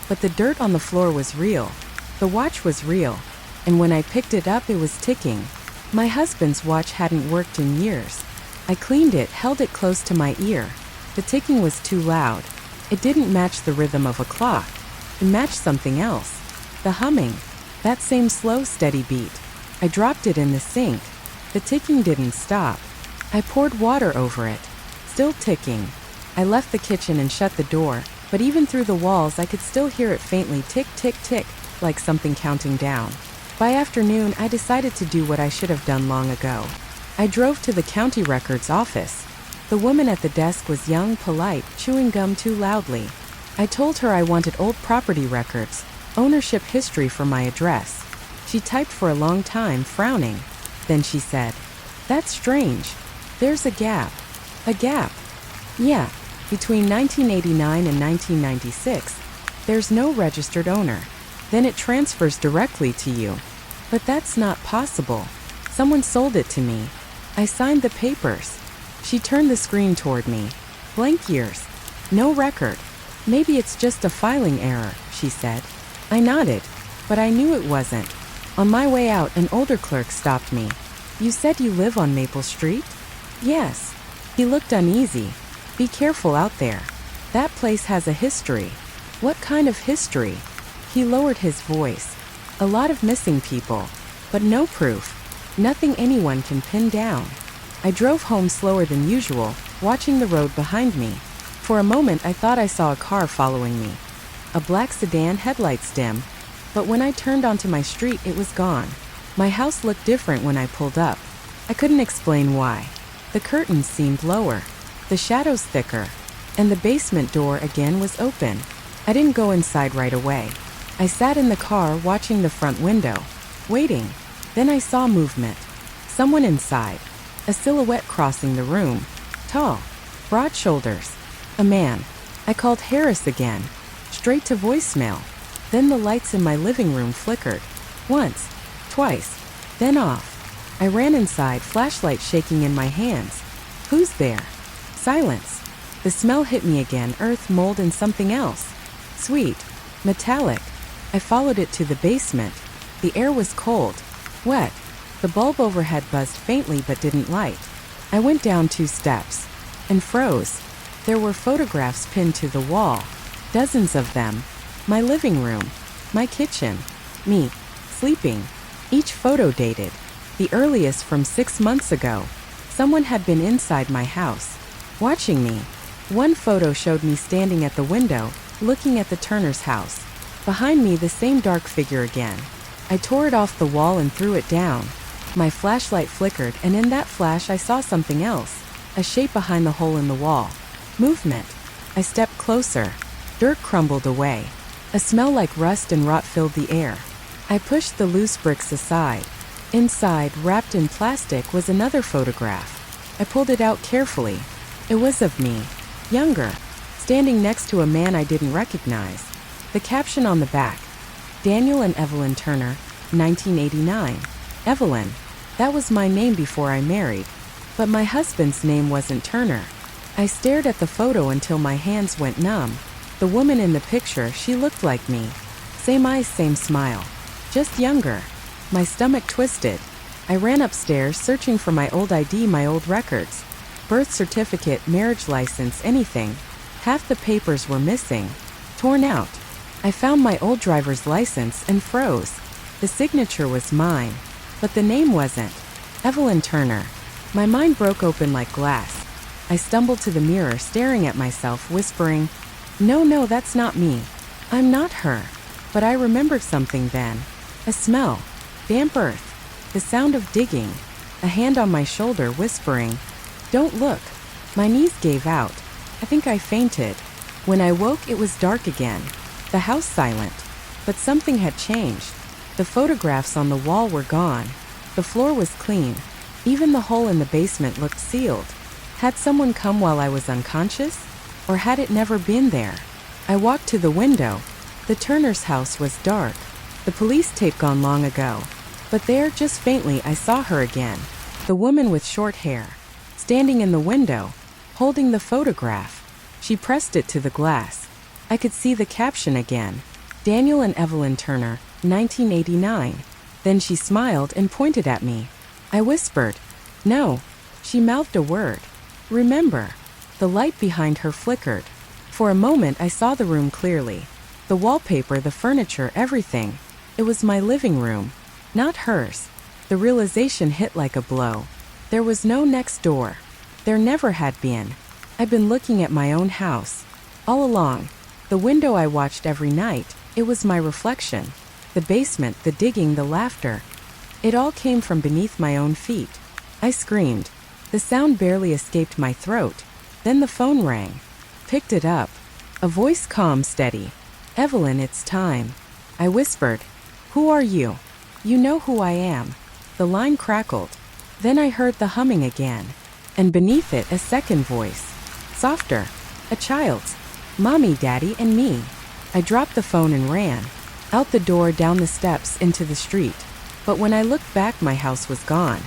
But the dirt on the floor was real. The watch was real. And when I picked it up, it was ticking. My husband's watch hadn't worked in years. I cleaned it, held it close to my ear. The ticking was too loud. It didn't match the rhythm of a clock. It matched something else. The humming. That same slow, steady beat. I dropped it in the sink. The ticking didn't stop. I poured water over it. Still ticking. I left the kitchen and shut the door, but even through the walls I could still hear it faintly tick, tick, tick, like something counting down. By afternoon, I decided to do what I should have done long ago. I drove to the county records office. The woman at the desk was young, polite, chewing gum too loudly. I told her I wanted old property records, ownership history for my address. She typed for a long time, frowning. Then she said, "That's strange. There's a gap." A gap? Yeah, between 1989 and 1996. There's no registered owner. Then it transfers directly to you. But that's not possible. Someone sold it to me. I signed the papers. She turned the screen toward me. Blank years. No record. "Maybe it's just a filing error," she said. I nodded, but I knew it wasn't. On my way out, an older clerk stopped me. "You said you live on Maple Street?" "Yes." He looked uneasy. "Be careful out there. That place has a history." "What kind of history?" He lowered his voice. "A lot of missing people. But no proof. Nothing anyone can pin down." I drove home slower than usual, watching the road behind me. For a moment I thought I saw a car following me. A black sedan, headlights dim. But when I turned onto my street, it was gone. My house looked different when I pulled up. I couldn't explain why. The curtains seemed lower. The shadows thicker. And the basement door again was open. I didn't go inside right away. I sat in the car watching the front window, waiting. Then I saw movement. Someone inside. A silhouette crossing the room. Tall. Broad shoulders. A man. I called Harris again. Straight to voicemail. Then the lights in my living room flickered. Once. Twice. Then off. I ran inside, flashlight shaking in my hands. Who's there? Silence. The smell hit me again, earth, mold, and something else. Sweet. Metallic. I followed it to the basement. The air was cold. Wet. The bulb overhead buzzed faintly but didn't light. I went down 2 steps. And froze. There were photographs pinned to the wall. Dozens of them. My living room. My kitchen. Me. Sleeping. Each photo dated. The earliest from 6 months ago. Someone had been inside my house, watching me. One photo showed me standing at the window, looking at the Turner's house. Behind me, the same dark figure again. I tore it off the wall and threw it down. My flashlight flickered, and in that flash I saw something else. A shape behind the hole in the wall. Movement. I stepped closer. Dirt crumbled away. A smell like rust and rot filled the air. I pushed the loose bricks aside. Inside, wrapped in plastic, was another photograph. I pulled it out carefully. It was of me, younger, standing next to a man I didn't recognize. The caption on the back: Daniel and Evelyn Turner, 1989. Evelyn. That was my name before I married. But my husband's name wasn't Turner. I stared at the photo until my hands went numb. The woman in the picture, she looked like me. Same eyes, same smile. Just younger. My stomach twisted. I ran upstairs searching for my old ID, my old records. Birth certificate, marriage license, anything. Half the papers were missing. Torn out. I found my old driver's license and froze. The signature was mine, but the name wasn't. Evelyn Turner. My mind broke open like glass. I stumbled to the mirror, staring at myself, whispering, No, that's not me. I'm not her. But I remembered something then. A smell. Damp earth. The sound of digging. A hand on my shoulder, whispering, Don't look. My knees gave out. I think I fainted. When I woke, it was dark again. The house silent. But something had changed. The photographs on the wall were gone. The floor was clean. Even the hole in the basement looked sealed. Had someone come while I was unconscious? Or had it never been there? I walked to the window. The Turner's house was dark. The police tape gone long ago. But there, just faintly, I saw her again. The woman with short hair. Standing in the window, holding the photograph. She pressed it to the glass. I could see the caption again. Daniel and Evelyn Turner, 1989. Then she smiled and pointed at me. I whispered, No. She mouthed a word. Remember. The light behind her flickered. For a moment I saw the room clearly. The wallpaper, the furniture, everything. It was my living room, not hers. The realization hit like a blow. There was no next door. There never had been. I'd been looking at my own house. All along. The window I watched every night, it was my reflection. The basement, the digging, the laughter. It all came from beneath my own feet. I screamed. The sound barely escaped my throat. Then the phone rang. Picked it up. A voice, calm, steady. Evelyn, it's time. I whispered. Who are you? You know who I am. The line crackled. Then I heard the humming again. And beneath it, a second voice. Softer. A child's. Mommy, Daddy, and me. I dropped the phone and ran. Out the door, down the steps, into the street. But when I looked back, my house was gone.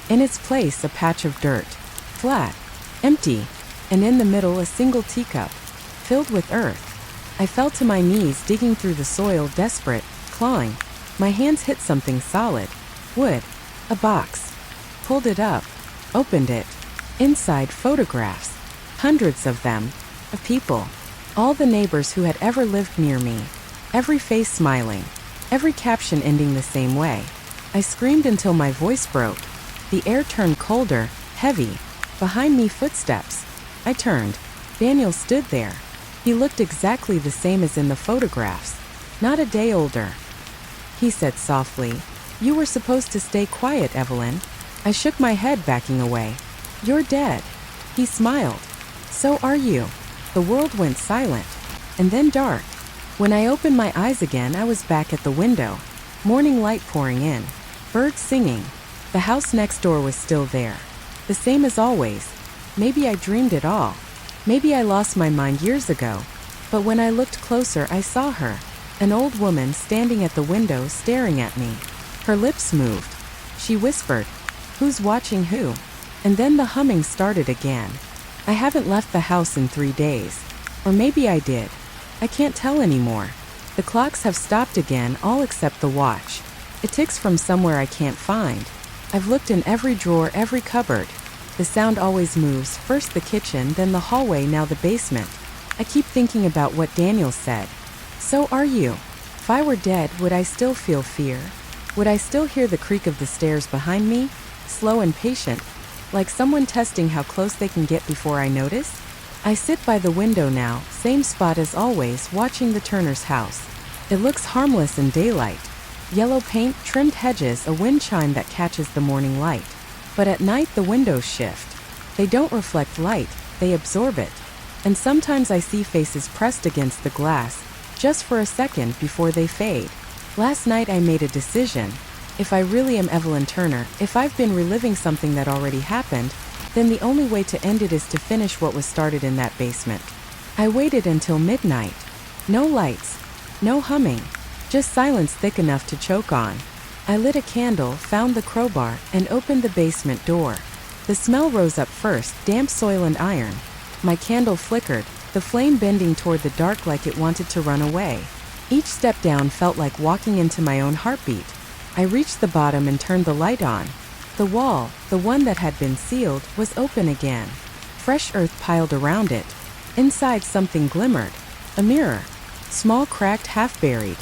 In its place, a patch of dirt. Flat. Empty. And in the middle, a single teacup. Filled with earth. I fell to my knees, digging through the soil, desperate, clawing. My hands hit something solid. Wood. A box. Pulled it up. Opened it. Inside, photographs. Hundreds of them. Of people. All the neighbors who had ever lived near me. Every face smiling. Every caption ending the same way. I screamed until my voice broke. The air turned colder, heavy. Behind me, footsteps. I turned. Daniel stood there. He looked exactly the same as in the photographs. Not a day older. He said softly, You were supposed to stay quiet, Evelyn. I shook my head, backing away. You're dead. He smiled. So are you. The world went silent. And then dark. When I opened my eyes again, I was back at the window. Morning light pouring in. Birds singing. The house next door was still there. The same as always. Maybe I dreamed it all. Maybe I lost my mind years ago. But when I looked closer, I saw her. An old woman standing at the window, staring at me. Her lips moved. She whispered, Who's watching who? And then the humming started again. I haven't left the house in 3 days. Or maybe I did. I can't tell anymore. The clocks have stopped again, all except the watch. It ticks from somewhere I can't find. I've looked in every drawer, every cupboard. The sound always moves, first the kitchen, then the hallway, now the basement. I keep thinking about what Daniel said. So are you. If I were dead, would I still feel fear? Would I still hear the creak of the stairs behind me? Slow and patient, like someone testing how close they can get before I notice? I sit by the window now, same spot as always, watching the Turner's house. It looks harmless in daylight. Yellow paint, trimmed hedges, a wind chime that catches the morning light. But at night the windows shift. They don't reflect light, they absorb it. And sometimes I see faces pressed against the glass, just for a second before they fade. Last night I made a decision. If I really am Evelyn Turner, if I've been reliving something that already happened, then the only way to end it is to finish what was started in that basement. I waited until midnight. No lights, no humming, just silence thick enough to choke on. I lit a candle, found the crowbar, and opened the basement door. The smell rose up first, damp soil and iron. My candle flickered, the flame bending toward the dark like it wanted to run away. Each step down felt like walking into my own heartbeat. I reached the bottom and turned the light on. The wall, the one that had been sealed, was open again. Fresh earth piled around it. Inside something glimmered. A mirror. Small, cracked, half-buried.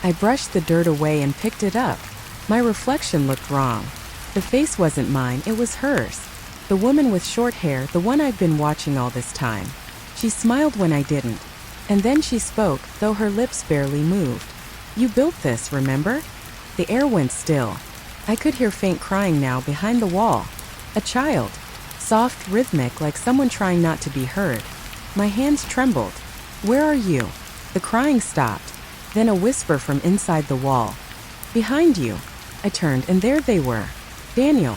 I brushed the dirt away and picked it up. My reflection looked wrong. The face wasn't mine, it was hers. The woman with short hair, the one I'd been watching all this time. She smiled when I didn't. And then she spoke, though her lips barely moved. "You built this, remember?" The air went still. I could hear faint crying now behind the wall. A child. Soft, rhythmic, like someone trying not to be heard. My hands trembled. "Where are you?" The crying stopped. Then a whisper from inside the wall. "Behind you." I turned and there they were. Daniel,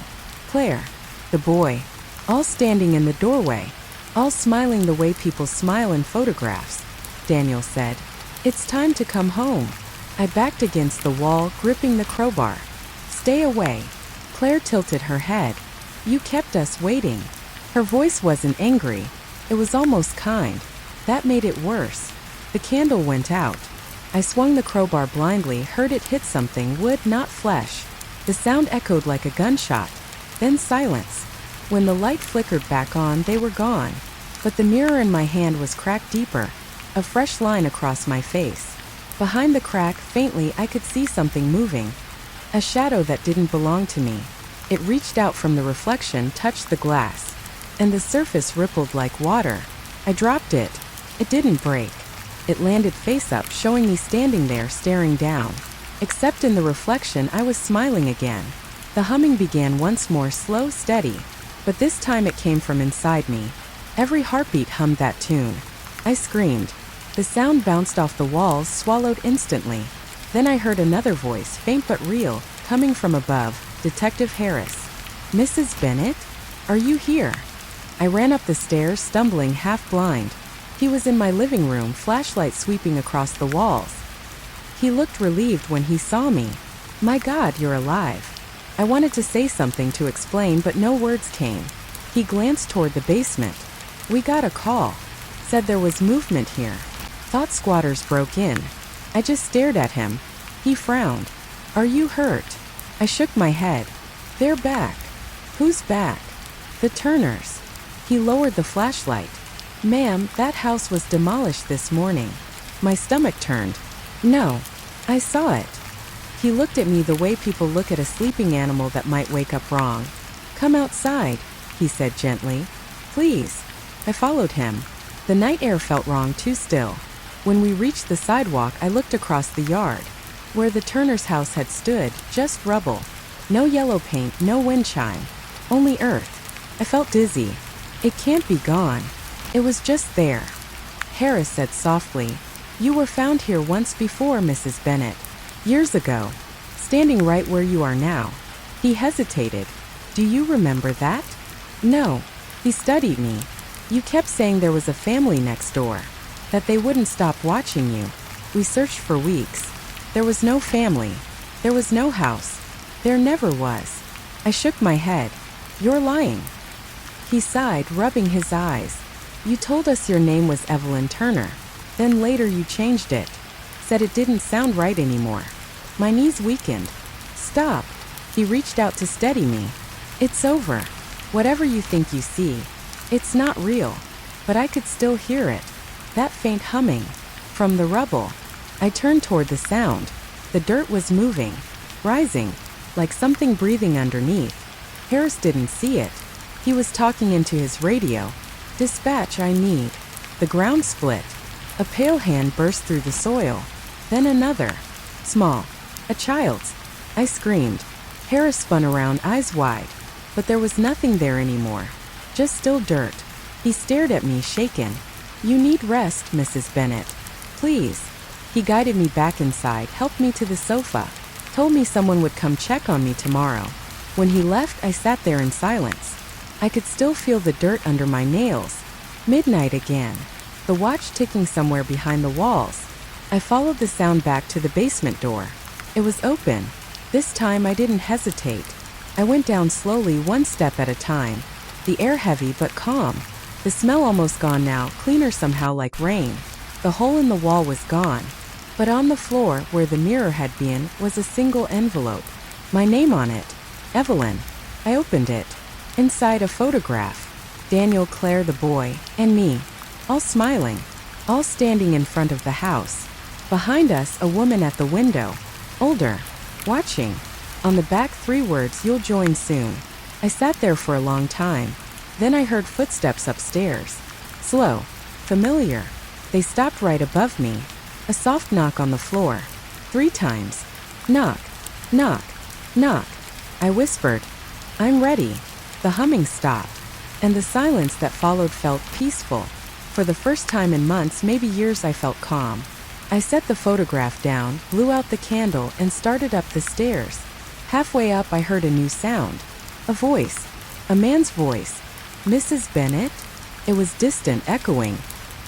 Claire, the boy, all standing in the doorway, all smiling the way people smile in photographs. Daniel said, "It's time to come home." I backed against the wall, gripping the crowbar. "Stay away." Claire tilted her head. "You kept us waiting." Her voice wasn't angry. It was almost kind. That made it worse. The candle went out. I swung the crowbar blindly, heard it hit something, wood, not flesh. The sound echoed like a gunshot. Then silence. When the light flickered back on, they were gone. But the mirror in my hand was cracked deeper. A fresh line across my face. Behind the crack, faintly, I could see something moving. A shadow that didn't belong to me. It reached out from the reflection, touched the glass. And the surface rippled like water. I dropped it. It didn't break. It landed face up, showing me standing there, staring down. Except in the reflection, I was smiling again. The humming began once more, slow, steady. But this time it came from inside me. Every heartbeat hummed that tune. I screamed. The sound bounced off the walls, swallowed instantly. Then I heard another voice, faint but real, coming from above. Detective Harris. "Mrs. Bennett? Are you here?" I ran up the stairs, stumbling, half blind. He was in my living room, flashlight sweeping across the walls. He looked relieved when he saw me. "My God, you're alive." I wanted to say something to explain, but no words came. He glanced toward the basement. "We got a call. Said there was movement here. Thought squatters broke in." I just stared at him. He frowned. "Are you hurt?" I shook my head. "They're back." "Who's back?" "The Turners." He lowered the flashlight. "Ma'am, that house was demolished this morning." My stomach turned. "No. I saw it." He looked at me the way people look at a sleeping animal that might wake up wrong. "Come outside," he said gently. "Please." I followed him. The night air felt wrong, too still. When we reached the sidewalk, I looked across the yard. Where the Turner's house had stood, just rubble. No yellow paint, no wind chime. Only earth. I felt dizzy. It can't be gone. It was just there. Harris said softly, "You were found here once before, Mrs. Bennett. Years ago. Standing right where you are now." He hesitated. "Do you remember that?" "No." He studied me. "You kept saying there was a family next door. That they wouldn't stop watching you. We searched for weeks. There was no family. There was no house. There never was." I shook my head. "You're lying." He sighed, rubbing his eyes. "You told us your name was Evelyn Turner. Then later you changed it. Said it didn't sound right anymore." My knees weakened. "Stop." He reached out to steady me. "It's over. Whatever you think you see. It's not real." But I could still hear it. That faint humming. From the rubble. I turned toward the sound. The dirt was moving. Rising. Like something breathing underneath. Harris didn't see it. He was talking into his radio. Dispatch, I need. The ground split. A pale hand burst through the soil. Then another. Small. A child's. I screamed. Harris spun around, eyes wide. But there was nothing there anymore. Just still dirt. He stared at me, shaken. You need rest, Mrs. Bennett. Please. He guided me back inside, helped me to the sofa. Told me someone would come check on me tomorrow. When he left, I sat there in silence. I could still feel the dirt under my nails. Midnight again. The watch ticking somewhere behind the walls. I followed the sound back to the basement door. It was open. This time I didn't hesitate. I went down slowly, one step at a time. The air heavy but calm. The smell almost gone now, cleaner somehow like rain. The hole in the wall was gone. But on the floor, where the mirror had been, was a single envelope. My name on it. Evelyn. I opened it. Inside, a photograph. Daniel, Claire the boy, and me. All smiling. All standing in front of the house. Behind us, a woman at the window. Older. Watching. On the back, 3 words, you'll join soon. I sat there for a long time. Then I heard footsteps upstairs. Slow. Familiar. They stopped right above me. A soft knock on the floor. 3 times. Knock. Knock. Knock. I whispered. I'm ready. The humming stopped. And the silence that followed felt peaceful. For the first time in months, maybe years, I felt calm. I set the photograph down, blew out the candle, and started up the stairs. Halfway up, I heard a new sound. A voice. A man's voice. Mrs. Bennett? It was distant, echoing.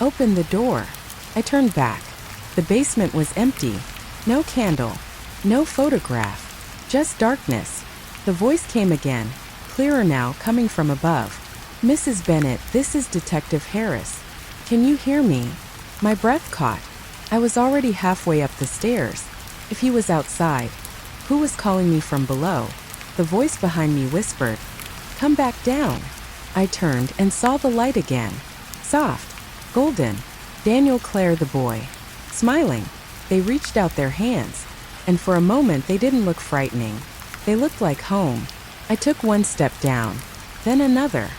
Open the door. I turned back. The basement was empty. No candle. No photograph. Just darkness. The voice came again, clearer now, coming from above. Mrs. Bennett, this is Detective Harris. Can you hear me? My breath caught. I was already halfway up the stairs. If he was outside, who was calling me from below? The voice behind me whispered, come back down. I turned and saw the light again. Soft. Golden. Daniel, Claire the boy. Smiling. They reached out their hands. And for a moment they didn't look frightening. They looked like home. I took one step down. Then another.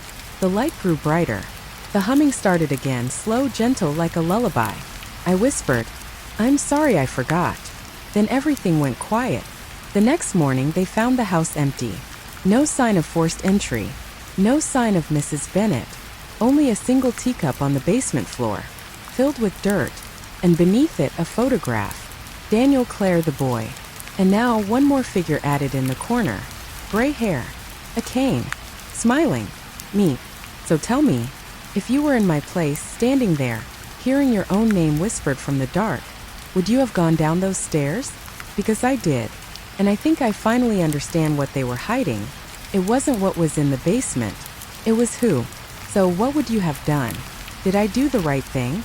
The light grew brighter. The humming started again, slow, gentle, like a lullaby. I whispered, I'm sorry I forgot. Then everything went quiet. The next morning they found the house empty. No sign of forced entry. No sign of Mrs. Bennett. Only a single teacup on the basement floor, filled with dirt. And beneath it, a photograph. Daniel, Claire the boy. And now one more figure added in the corner. Gray hair. A cane. Smiling. Me. So tell me, if you were in my place, standing there, hearing your own name whispered from the dark, would you have gone down those stairs? Because I did. And I think I finally understand what they were hiding. It wasn't what was in the basement. It was who. So what would you have done? Did I do the right thing?